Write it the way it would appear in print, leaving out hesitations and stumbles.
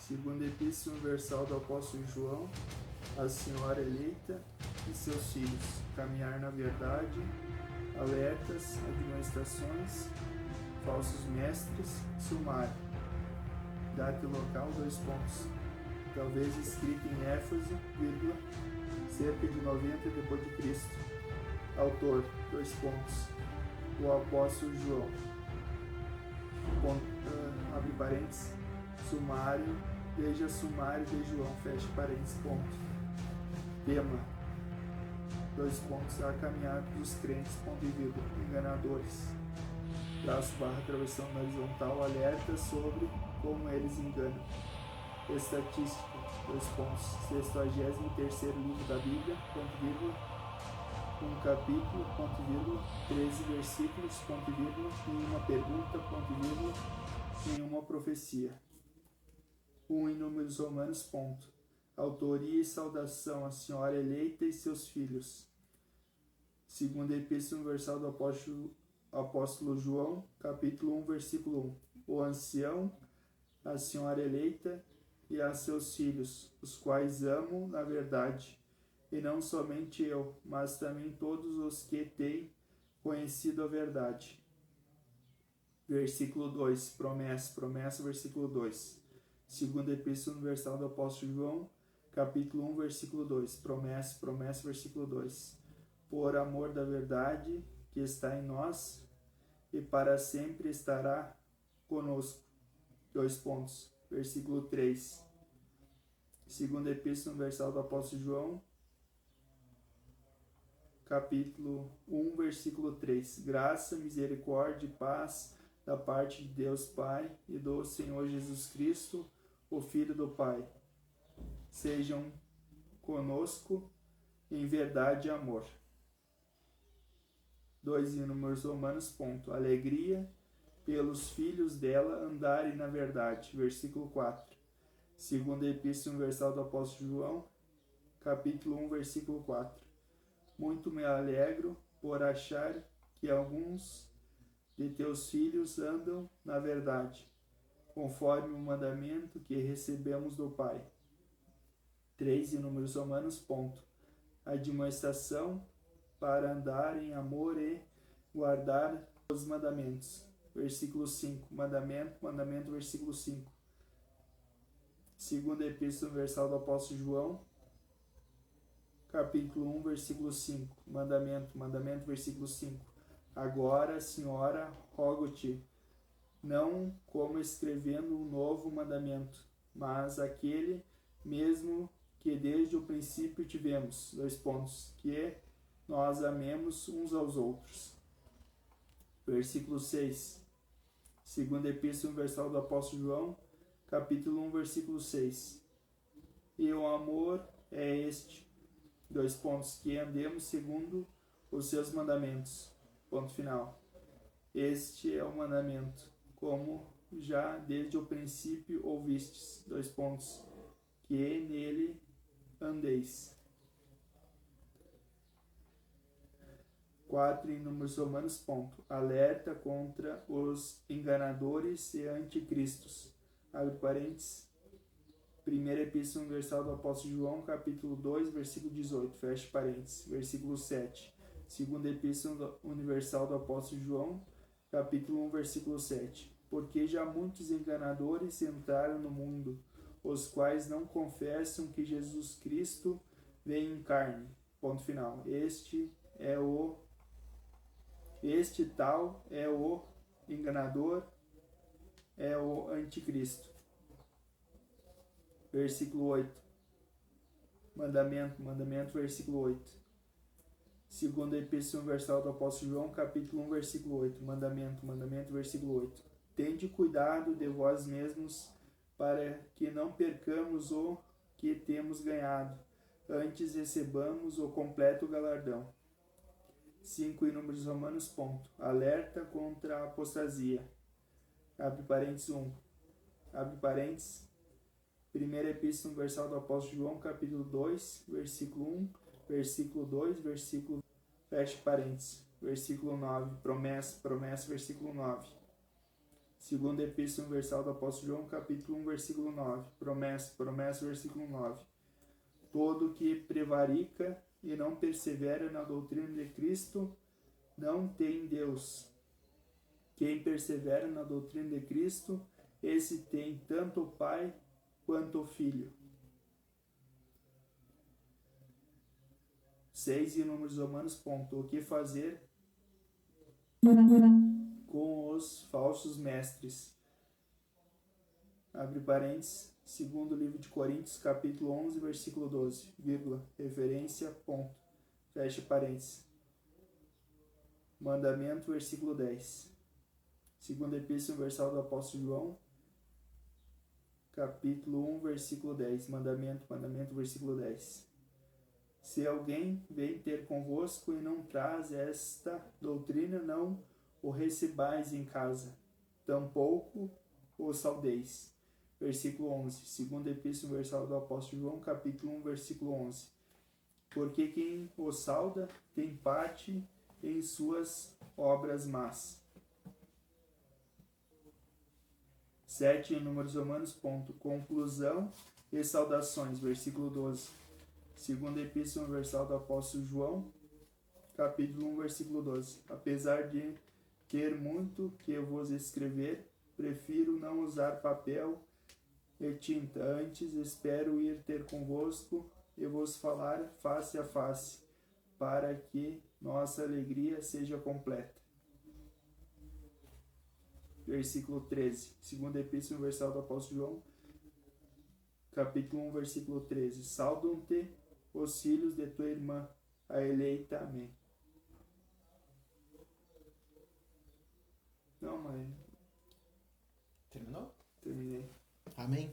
Segunda Epístola Universal do Apóstolo João, a Senhora eleita e seus filhos, caminhar na verdade, alertas, admoestações, falsos mestres, sumário. Data local, 2 pontos. Talvez escrito em Éfeso, vírgula, cerca de 90 depois de Cristo. Autor, 2 pontos. O apóstolo João. Abre parênteses. Sumário, veja sumário de João, fecha parênteses, ponto. Tema, 2 pontos, a caminhada dos crentes, ponto e vírgula, enganadores. Traço barra, travessão na horizontal, alerta sobre como eles enganam. Estatística, 2 pontos, 63º livro da Bíblia, ponto e vírgula, 1 capítulo, ponto e vírgula, 13 versículos, ponto e vírgula, nenhuma pergunta, ponto e vírgula, nenhuma profecia. 1 em Números Romanos, ponto. Autoria e saudação à Senhora eleita e seus filhos. Segunda Epístola Universal do Apóstolo João, capítulo 1, versículo 1. O ancião, a Senhora eleita e a seus filhos, os quais amo na verdade, e não somente eu, mas também todos os que têm conhecido a verdade. Versículo 2, promessa, versículo 2. Segunda Epístola Universal do Apóstolo João, capítulo 1, versículo 2. Promessa, versículo 2. Por amor da verdade que está em nós e para sempre estará conosco. 2 pontos. Versículo 3. Segunda Epístola Universal do Apóstolo João, capítulo 1, versículo 3. Graça, misericórdia e paz da parte de Deus Pai e do Senhor Jesus Cristo, o Filho do Pai, sejam conosco em verdade e amor. 2 em Números Romanos, ponto. Alegria pelos filhos dela andarem na verdade. Versículo 4. Segunda Epístola Universal do Apóstolo João, capítulo 1, versículo 4. Muito me alegro por achar que alguns de teus filhos andam na verdade, conforme o mandamento que recebemos do Pai. 3 em Números Romanos, ponto. Admoestação para andar em amor e guardar os mandamentos. Versículo 5. Mandamento, versículo 5. Segunda Epístola Universal do Apóstolo João, capítulo 1, versículo 5. Mandamento, versículo 5. Agora, Senhora, rogo-te, não como escrevendo um novo mandamento, mas aquele mesmo que desde o princípio tivemos, 2 pontos, que nós amemos uns aos outros. Versículo 6. Segunda Epístola Universal do Apóstolo João, capítulo 1, versículo 6. E o amor é este, 2 pontos, que andemos segundo os seus mandamentos. Ponto final. Este é o mandamento, como já desde o princípio ouvistes, 2 pontos, que nele andeis. 4 em Números Romanos, ponto. Alerta contra os enganadores e anticristos. Abre parênteses. Primeira Epístola Universal do Apóstolo João, capítulo 2, versículo 18. Fecha parênteses. Versículo 7. Segunda Epístola Universal do Apóstolo João, capítulo 1, versículo 7. Porque já muitos enganadores entraram no mundo, os quais não confessam que Jesus Cristo veio em carne. Ponto final. Este tal é o enganador, é o anticristo. Versículo 8. Mandamento, versículo 8. Segunda Epístola Universal do Apóstolo João, capítulo 1, versículo 8. Mandamento, versículo 8. Tende cuidado de vós mesmos, para que não percamos o que temos ganhado, antes recebamos o completo galardão. 5 em Números Romanos, ponto. Alerta contra a apostasia. Abre parênteses 1. Abre parênteses. Primeira Epístola Universal do Apóstolo João, capítulo 2, versículo 1, versículo 2, versículo... Fecha parênteses. Versículo 9. Promessa, versículo 9. Segunda Epístola Universal do Apóstolo João, capítulo 1, versículo 9. Promessa, versículo 9. Todo que prevarica e não persevera na doutrina de Cristo não tem Deus. Quem persevera na doutrina de Cristo, esse tem tanto o Pai quanto o Filho. 6 e Números Romanos, ponto. O que fazer com os falsos mestres? Abre parênteses, segundo livro de Coríntios, capítulo 11, versículo 12, vírgula, referência, ponto. Fecha parênteses. Mandamento, versículo 10. Segunda Epístola Universal do Apóstolo João, capítulo 1, versículo 10. Mandamento, versículo 10. Se alguém vem ter convosco e não traz esta doutrina, não o recebais em casa, tampouco o saudeis. Versículo 11. Segunda Epístola Universal do Apóstolo João, capítulo 1, versículo 11. Porque quem o sauda tem parte em suas obras más. 7 em Números Romanos, ponto. Conclusão e saudações, versículo 12. Segunda Epístola Universal do Apóstolo João, capítulo 1, versículo 12. Apesar de ter muito que vos escrever, prefiro não usar papel e tinta. Antes espero ir ter convosco e vos falar face a face, para que nossa alegria seja completa. Versículo 13. Segunda Epístola Universal do Apóstolo João, capítulo 1, versículo 13. Saudam-te os filhos de tua irmã, a eleita. Amém. Não, mãe. Terminou? Terminei. Amém.